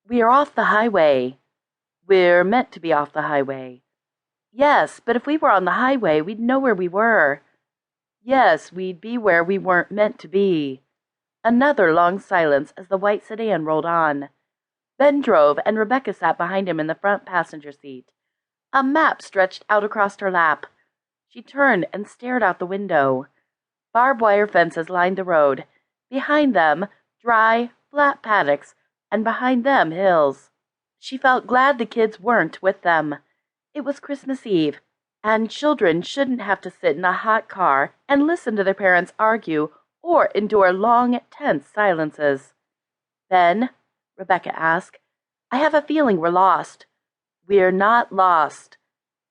We are off the highway. We're meant to be off the highway. Yes, but if we were on the highway, we'd know where we were. Yes, we'd be where we weren't meant to be. Another long silence as the white sedan rolled on. Ben drove, and Rebecca sat behind him in the front passenger seat. A map stretched out across her lap. She turned and stared out the window. Barbed wire fences lined the road. Behind them, dry, flat paddocks, and behind them, hills. She felt glad the kids weren't with them. It was Christmas Eve, and children shouldn't have to sit in a hot car and listen to their parents argue or endure long, tense silences. "Ben," Rebecca asked, "I have a feeling we're lost." "We're not lost."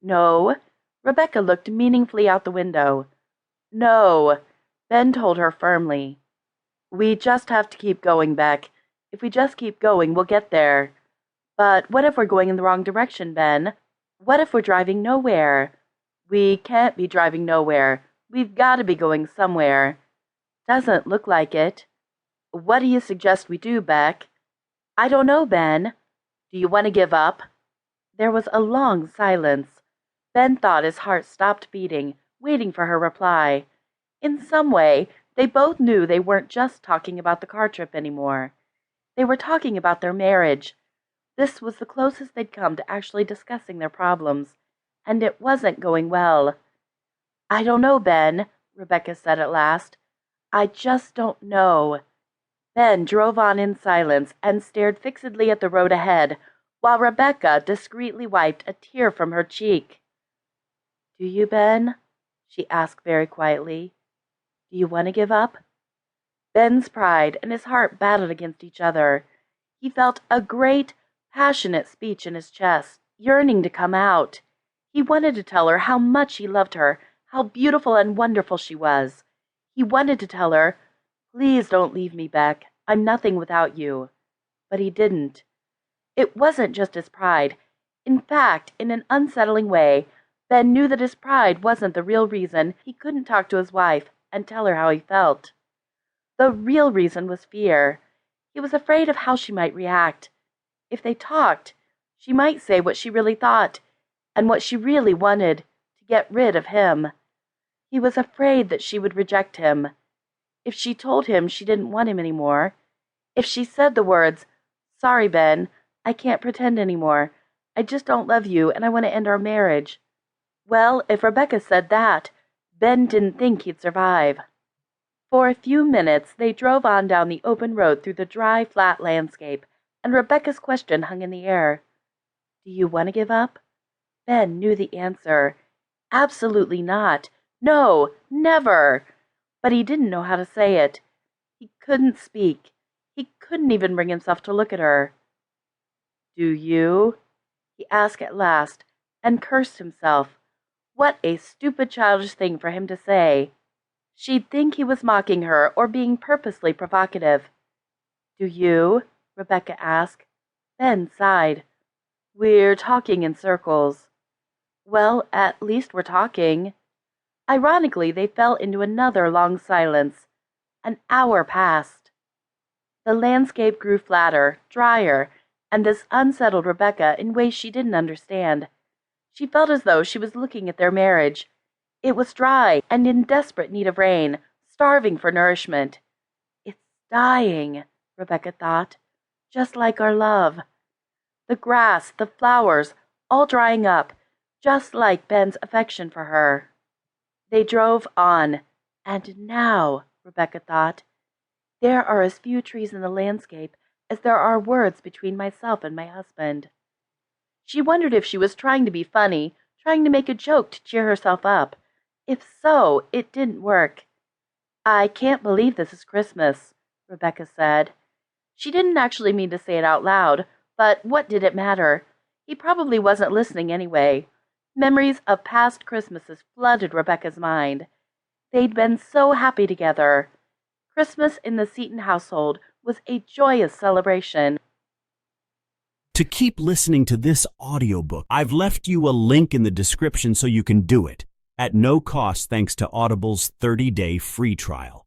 "No." Rebecca looked meaningfully out the window. "No," Ben told her firmly. "We just have to keep going, Beck. If we just keep going, we'll get there." "But what if we're going in the wrong direction, Ben? What if we're driving nowhere?" "We can't be driving nowhere. We've got to be going somewhere." "Doesn't look like it." "What do you suggest we do, Beck?" "I don't know, Ben." "Do you want to give up?" There was a long silence. Ben thought his heart stopped beating, waiting for her reply. In some way, they both knew they weren't just talking about the car trip anymore. They were talking about their marriage. This was the closest they'd come to actually discussing their problems, and it wasn't going well. "I don't know, Ben," Rebecca said at last. "I just don't know." Ben drove on in silence and stared fixedly at the road ahead, while Rebecca discreetly wiped a tear from her cheek. "Do you, Ben?" she asked very quietly. "Do you want to give up?" Ben's pride and his heart battled against each other. He felt a great, passionate speech in his chest, yearning to come out. He wanted to tell her how much he loved her, how beautiful and wonderful she was. He wanted to tell her, "Please don't leave me, Beck. I'm nothing without you." But he didn't. It wasn't just his pride. In fact, in an unsettling way, Ben knew that his pride wasn't the real reason he couldn't talk to his wife and tell her how he felt. The real reason was fear. He was afraid of how she might react. If they talked, she might say what she really thought, and what she really wanted, to get rid of him. He was afraid that she would reject him. If she told him she didn't want him anymore, if she said the words, "Sorry, Ben, I can't pretend anymore. I just don't love you and I want to end our marriage." Well, if Rebecca said that, Ben didn't think he'd survive. For a few minutes they drove on down the open road through the dry, flat landscape, and Rebecca's question hung in the air. "Do you want to give up?" Ben knew the answer. Absolutely not. No, never. But he didn't know how to say it. He couldn't speak. He couldn't even bring himself to look at her. "Do you?" he asked at last, and cursed himself. What a stupid, childish thing for him to say. She'd think he was mocking her or being purposely provocative. "Do you?" Rebecca asked. Ben sighed. "We're talking in circles." "Well, at least we're talking." Ironically, they fell into another long silence. An hour passed. The landscape grew flatter, drier, and this unsettled Rebecca in ways she didn't understand. She felt as though she was looking at their marriage. It was dry and in desperate need of rain, starving for nourishment. "It's dying," Rebecca thought, "just like our love. The grass, the flowers, all drying up, just like Ben's affection for her." They drove on, and now, Rebecca thought, there are as few trees in the landscape as there are words between myself and my husband. She wondered if she was trying to be funny, trying to make a joke to cheer herself up. If so, it didn't work. "I can't believe this is Christmas," Rebecca said. She didn't actually mean to say it out loud, but what did it matter? He probably wasn't listening anyway. Memories of past Christmases flooded Rebecca's mind. They'd been so happy together. Christmas in the Seton household was a joyous celebration. To keep listening to this audiobook, I've left you a link in the description so you can do it, at no cost thanks to Audible's 30-day free trial.